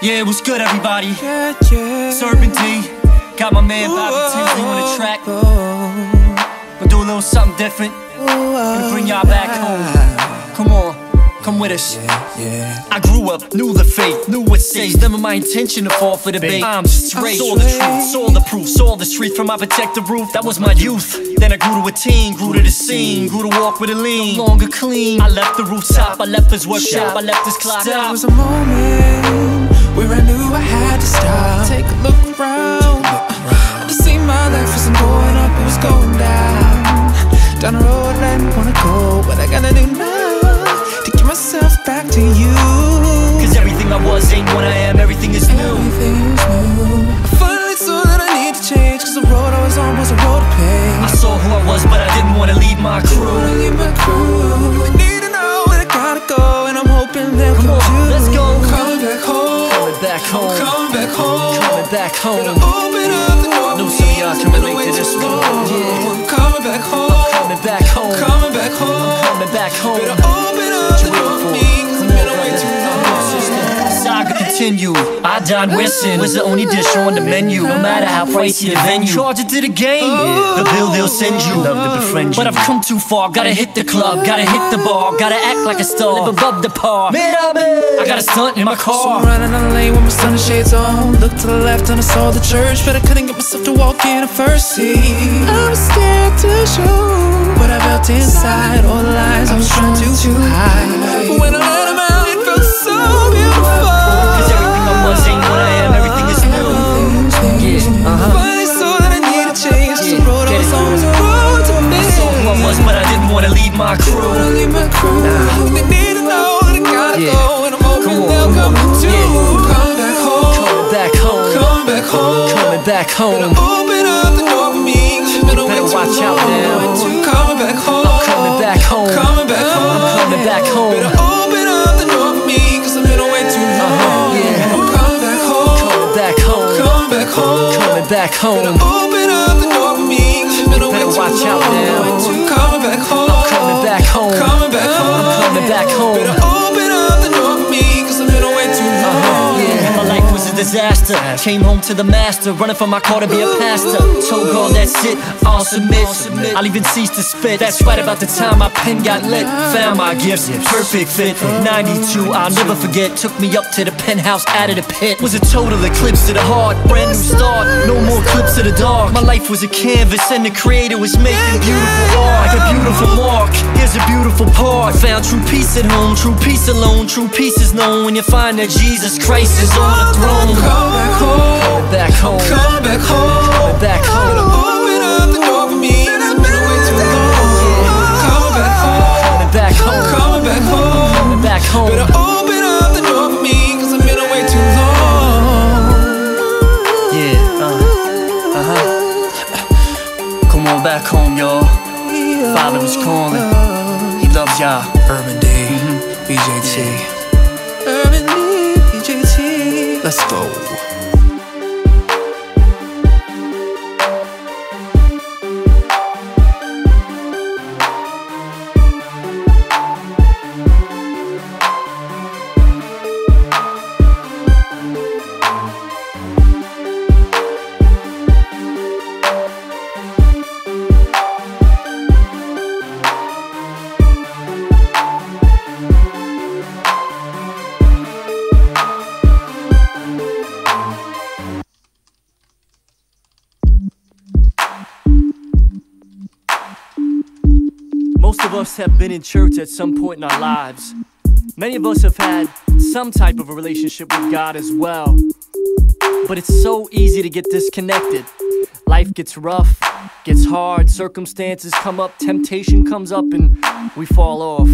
Yeah, it was good, everybody. Yeah, yeah. It's RP1. Got my man Bobby Tinsley on the track. Gonna do a little something different. Gonna bring y'all back home. Come on, come with us. I grew up, knew the faith, knew what saves. Never my intention to fall for the bait. I'm straight, saw the truth, saw the proof, saw the street from my protective roof. That was my youth. Then I grew to a teen, grew to the scene, grew to walk with a lean, no longer clean. I left the rooftop, I left his workshop, I left his clock. There was a moment where I knew I had to stop. Take a look around, and to see my life wasn't going up, it was going down. Down the road I didn't wanna go, but I gotta do now to get myself back to you. Cause everything I was ain't what I am, everything is new. Everything is new. I finally saw that I need to change, cause the road I was on was a road to pain. I saw who I was, but I didn't wanna leave my crew. They need to know that I gotta go, and I'm hoping they'll come too. Let's go. Coming back home, Coming back home, coming back home, coming back home. open up the door. Know some of y'all can relate to this one. Yeah. I'm coming back home, Coming back home, coming back home. coming back home. Better open up the door for me, cause I've been away too long. Saga continue. I dined with sin was the only dish on the menu. No matter how pricey the venue, charge it to the game. The bill they'll send you. Love to befriend you. But I've come too far. Gotta hit the club, gotta hit the bar, gotta act like a star, live above the par. I got a stunt in my So car. I'm running down the lane with my sun and shades on. Looked to the left and I saw the church, but I couldn't get myself to walk in at first. See, I was scared to show what I felt inside, all the lies I was trying to hide. But when I let them out, it felt so beautiful. Cause everything I was ain't what I am, everything is new. Yeah, Finally saw that I needed change, cause the road I was on was a road to me. I saw who I was, but I didn't wanna leave my crew. Leave my crew. They need to know that I gotta go, and I'm hoping they'll come too. Coming back home, Coming back home, coming back home, coming back home. open up the door for me, cause you've been away Better too watch out long. now. Coming back home, Coming back home, coming back home, coming back home. better open up the door for me, cause I've been away too long. yeah. I'm coming back home, Coming back home, coming back home, coming back home. open up the door for me, cause you've been away Better too watch out long. now. Coming back home, Coming back home, coming back home, coming back home. better open up the door for me, cause I've been away too long. Yeah, my life was a disaster. Came home to the master, running from my car to be a pastor. Told God that's it, I'll submit. I'll even cease to spit. That's right about the time my pen got lit. Found my gifts, perfect fit. 92, I'll never forget. Took me up to the penthouse out of the pit. Was a total eclipse to the heart, brand new start. No more clips of the dark. My life was a canvas and the creator was making beautiful art. Like a beautiful mark, here's a beautiful part. Found true peace at home, true peace alone. True peace is known when you find that Jesus Christ is on the throne. Come back home, Back home, come back home, back home. open up the door for me, cause I've been away too long. Coming back home, Back home, coming back home, back home. better open up the door for me, cause I've been away too long. Yeah, Come on back home, y'all. Father was calling. He loves y'all. Urban D, BJT, Urban D, BJT. Let's go. Most of us have been in church at some point in our lives. Many of us have had some type of a relationship with God as well. But it's so easy to get disconnected. Life gets rough, gets hard, circumstances come up, temptation comes up, and we fall off.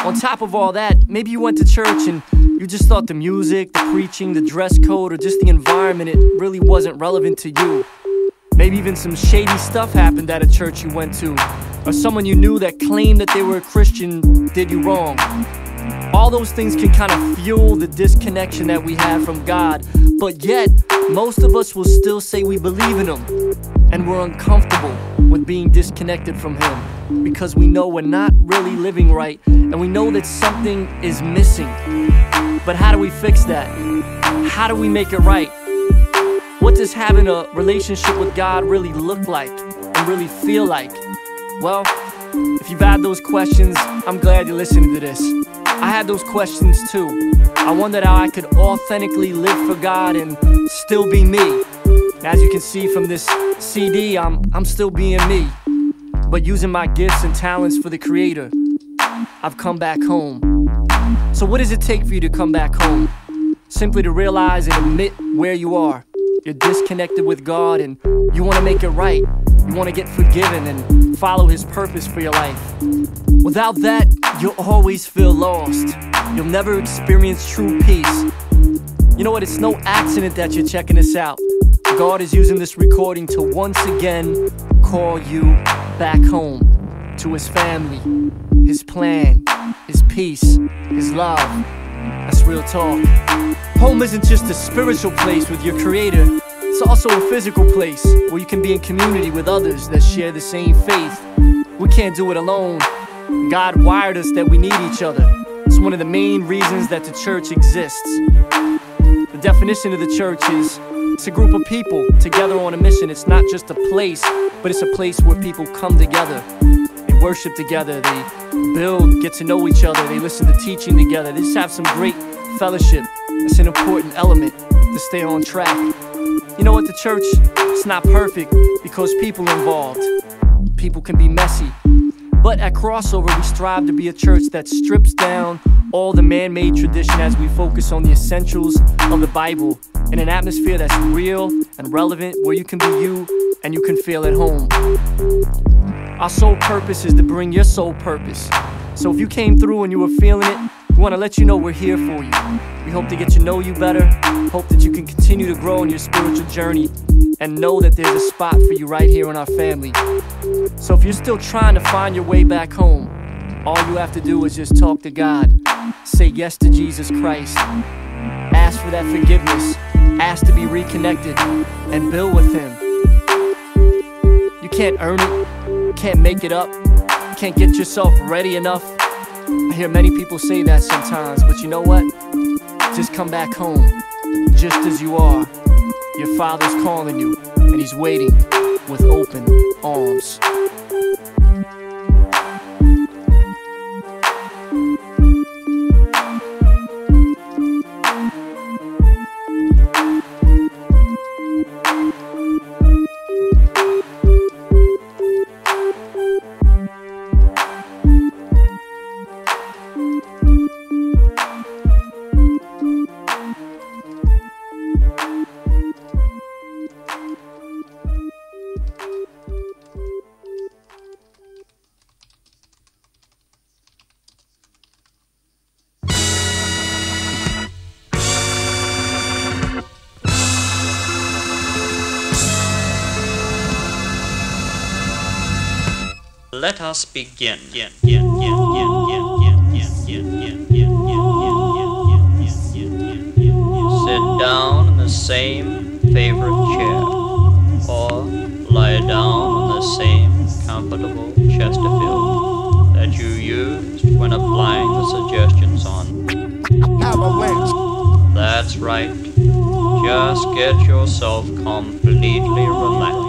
On top of all that, maybe you went to church and you just thought the music, the preaching, the dress code, or just the environment, it really wasn't relevant to you. Maybe even some shady stuff happened at a church you went to, or someone you knew that claimed that they were a Christian did you wrong. All those things can kind of fuel the disconnection that we have from God, but yet, most of us will still say we believe in Him, and we're uncomfortable with being disconnected from Him. because we know we're not really living right, and we know that something is missing. But how do we fix that? How do we make it right? What does having a relationship with God really look like and really feel like? Well, if you've had those questions, I'm glad you're listening to this. I had those questions too. I wondered how I could authentically live for God and still be me. As you can see from this CD, I'm still being me, but using my gifts and talents for the Creator. I've come back home. So what does it take for you to come back home? Simply to realize and admit where you are. You're disconnected with God and you want to make it right. You want to get forgiven and follow His purpose for your life. Without that, you'll always feel lost. You'll never experience true peace. You know what? It's no accident that you're checking this out. God is using this recording to once again call you back home to His family, His plan, His peace, His love. That's real talk. Home isn't just a spiritual place with your Creator. It's also a physical place where you can be in community with others that share the same faith. We can't do it alone. God wired us that we need each other. It's one of the main reasons that the church exists. The definition of the church is it's a group of people together on a mission. It's not just a place, but it's a place where people come together. They worship together, they build, get to know each other, they listen to teaching together. They just have some great fellowship. It's an important element to stay on track. You know what, the church, it's not perfect because people are involved. People can be messy. But at Crossover, we strive to be a church that strips down all the man-made tradition as we focus on the essentials of the Bible in an atmosphere that's real and relevant, where you can be you and you can feel at home. Our sole purpose is to bring your sole purpose. So if you came through and you were feeling it, we want to let you know we're here for you. We hope to get to know you better, hope that you can continue to grow in your spiritual journey, and know that there's a spot for you right here in our family. So if you're still trying to find your way back home, all you have to do is just talk to God. Say yes to Jesus Christ. Ask for that forgiveness. Ask to be reconnected and build with Him. You can't earn it. You can't make it up. You can't get yourself ready enough. I hear many people say that sometimes, but you know what? Just come back home, just as you are. Your Father's calling you, and He's waiting with open arms. Let us begin. Sit down in the same favorite chair, or lie down on the same comfortable Chesterfield that you used when applying the suggestions on Avalanche. That's right. Just get yourself completely relaxed.